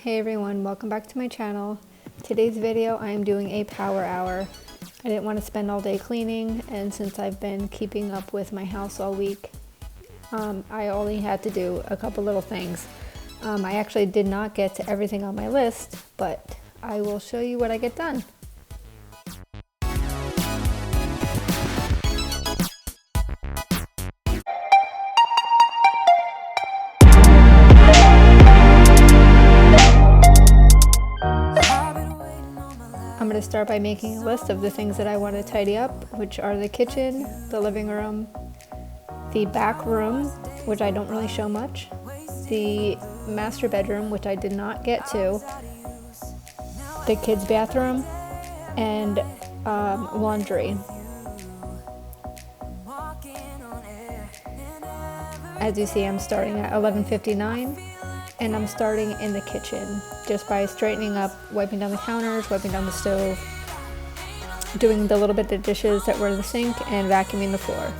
Hey everyone, welcome back to my channel. Today's video I am doing a power hour. I didn't want to spend all day cleaning, and since I've been keeping up with my house all week, I only had to do a couple little things. I actually did not get to everything on my list, but I will show you what I get done. I'm going to start by making a list of the things that I want to tidy up, which are the kitchen, the living room, the back room, which I don't really show much, the master bedroom, which I did not get to, the kids' bathroom, and laundry. As you see, I'm starting at 11:59. And I'm starting in the kitchen just by straightening up, wiping down the counters, wiping down the stove, doing the little bit of dishes that were in the sink, and vacuuming the floor.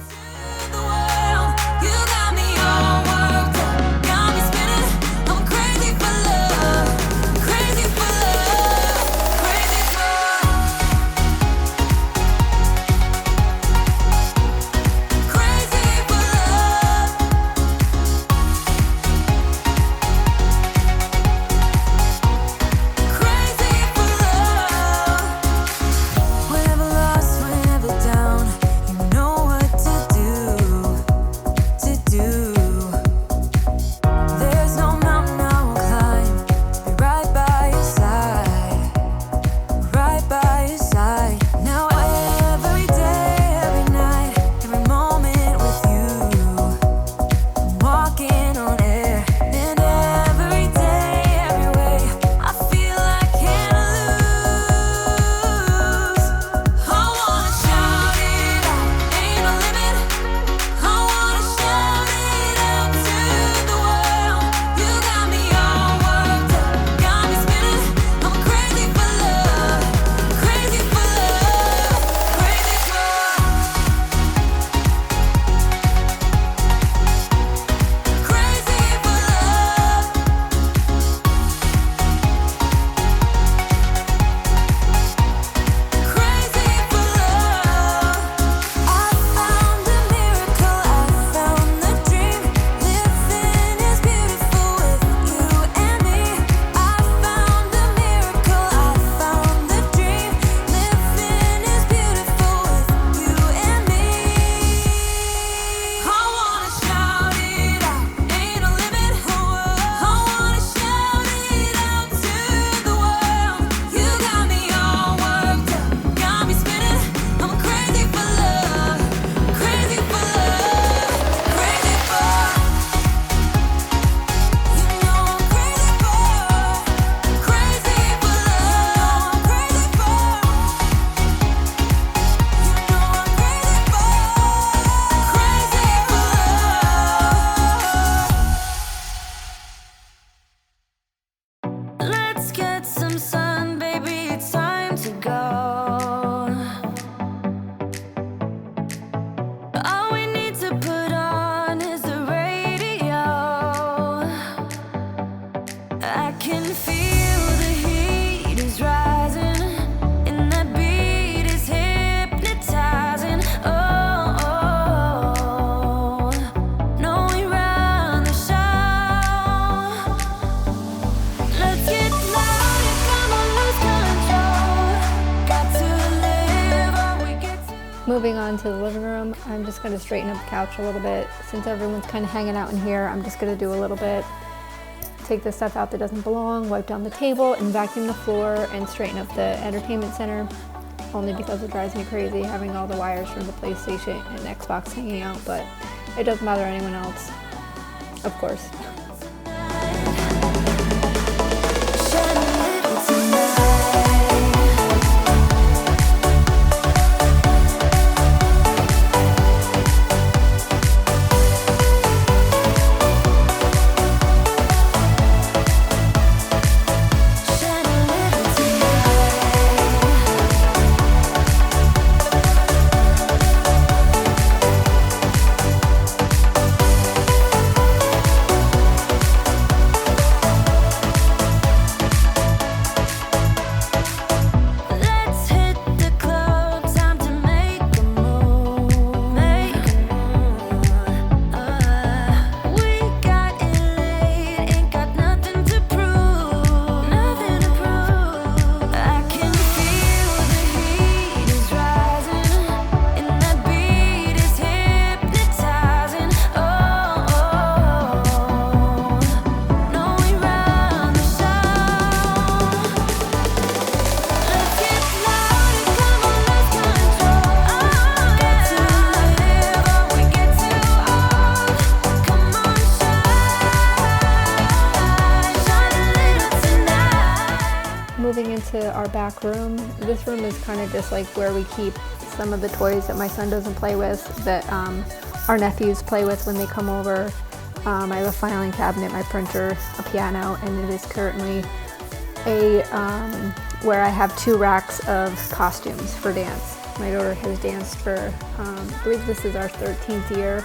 Moving on to the living room, I'm just going to straighten up the couch a little bit. Since everyone's kind of hanging out in here, I'm just going to do a little bit. Take the stuff out that doesn't belong, wipe down the table, and vacuum the floor, and straighten up the entertainment center. Only because it drives me crazy having all the wires from the PlayStation and Xbox hanging out, but it doesn't bother anyone else, of course. to our back room. This room is kind of just like where we keep some of the toys that my son doesn't play with, that our nephews play with when they come over. I have a filing cabinet, my printer, a piano, and it is currently where I have 2 racks of costumes for dance. My daughter has danced for, I believe this is our 13th year.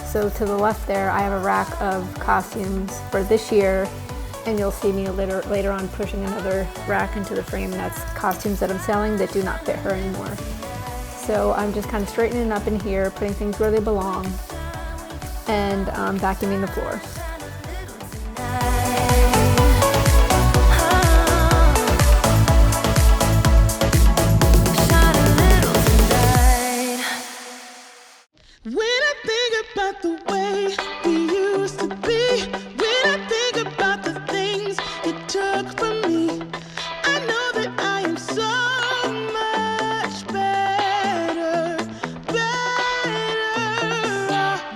So to the left there, I have a rack of costumes for this year, and you'll see me later on pushing another rack into the frame, and that's costumes that I'm selling that do not fit her anymore. So I'm just kind of straightening up in here, putting things where they belong, and vacuuming the floor. When I think about the way we used to be, when I think about the things you took from me, I know that I am so much better.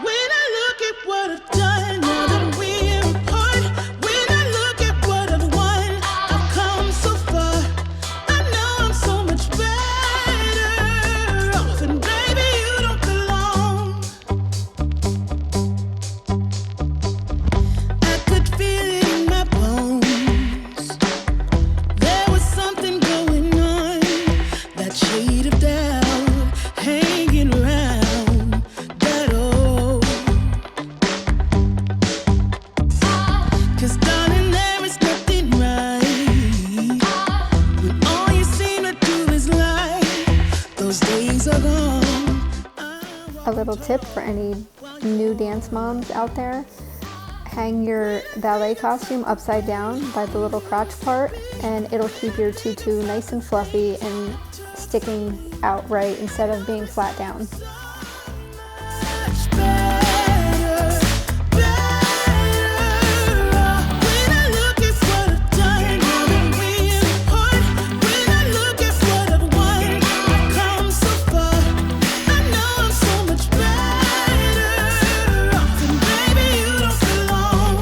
When I look at what I've done, now that we're apart, when I look at what I've won, I've come so far. I know I'm so much better off, and baby, you don't belong. I could feel it in my bones. There was something going on, that shade of doubt hanging around that old. 'Cause darling, there is nothing right when all you seem to do is lie. Those days are gone. A little tip for any new dance moms out there: hang your ballet costume upside down by the little crotch part, and it'll keep your tutu nice and fluffy and sticking out right instead of being flat down. Much better. When I look at what I've done, now that we're apart, when I look at what I've won, I've come so far. I know I'm so much better off, and baby, you don't belong.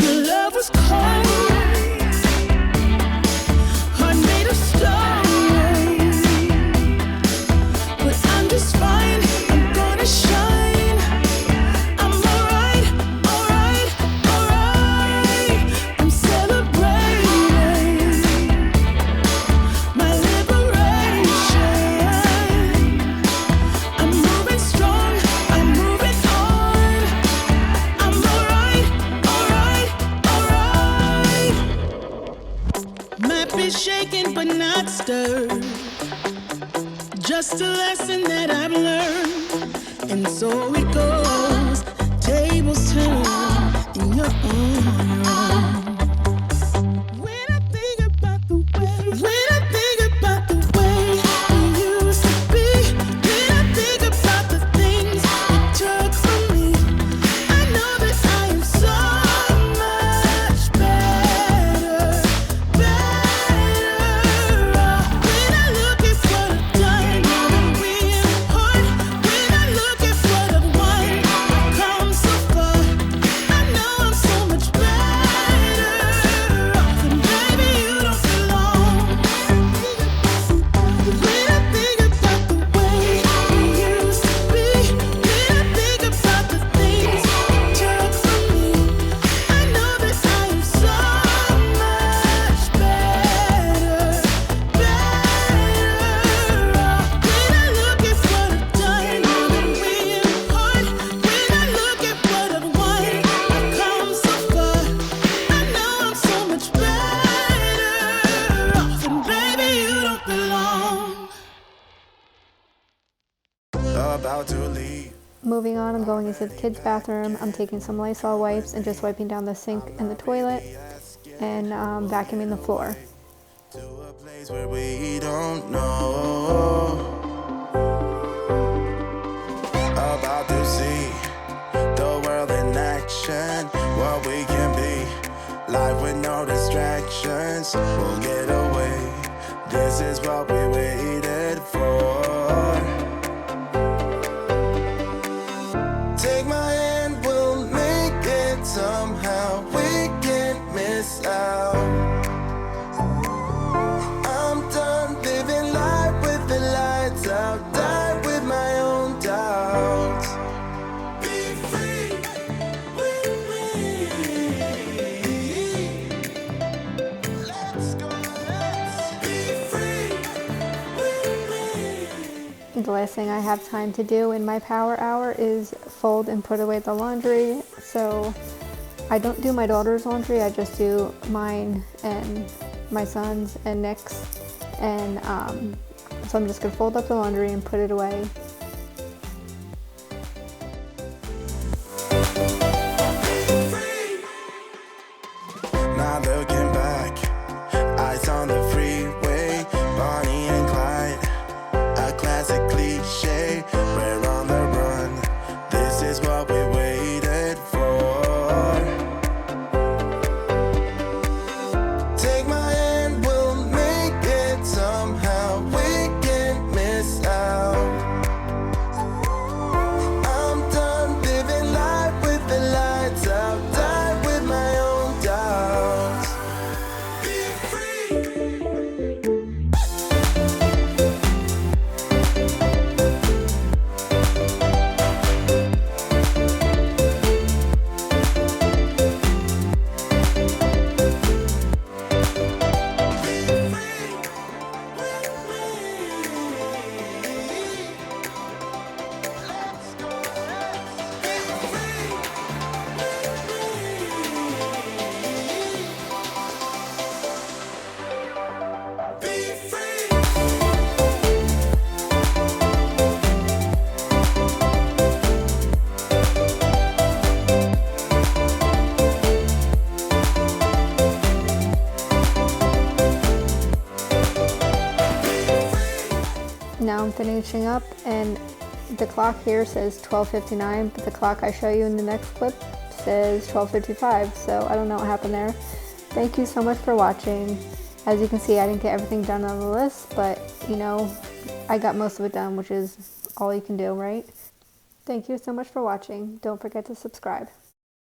Your love was cold, heart made of stone. But I'm just fine, I'm gonna shine. I'm alright, alright, alright. I'm celebrating my liberation. I'm moving strong, I'm moving on. I'm alright, alright, alright. Might be shaken but not stirred. Just a lesson that I've learned, and so it goes. Tables turn, and you're on your own. When I think about the way, when I think about the way we used to be, when I think about the things you took from me, I know that I am so much better. When I look at what I've done, now that we're apart, when I look at what I've won, I've come so far. I know I'm so much better off, and baby, you don't belong. When I think about the way we used to be, when I think about the things you took from me, I know that I am so much better off. When I look at what I've done, now that we're apart, when I look at what I've won, I've come so far. I know I'm so much better off, and baby, you don't belong. About to leave. Moving on, I'm going into the kids' bathroom. I'm taking some Lysol wipes and just wiping down the sink and the toilet, and vacuuming the floor. To a place where we don't know. About to see the world in action, what we can be. Life with no distractions, we'll get away. This is what we waited for. Take my hand, we'll make it somehow. We can't miss out. last thing I have time to do in my power hour is fold and put away the laundry. So I don't do my daughter's laundry, I just do mine and my son's and Nick's. And so I'm just gonna fold up the laundry and put it away. Not looking back, eyes on the freeway, Bonnie and Clyde, a classic cliche. We're on the run, this is what we waited for. Take my hand, we'll make it somehow. We can't miss out. I'm done living life with the lights out, died with my own doubts. Be free. Now I'm finishing up, and the clock here says 12:59, but the clock I show you in the next clip says 12:55, so I don't know what happened there. Thank you so much for watching. As you can see, I didn't get everything done on the list, but you know, I got most of it done, which is all you can do, right? Thank you so much for watching. Don't forget to subscribe.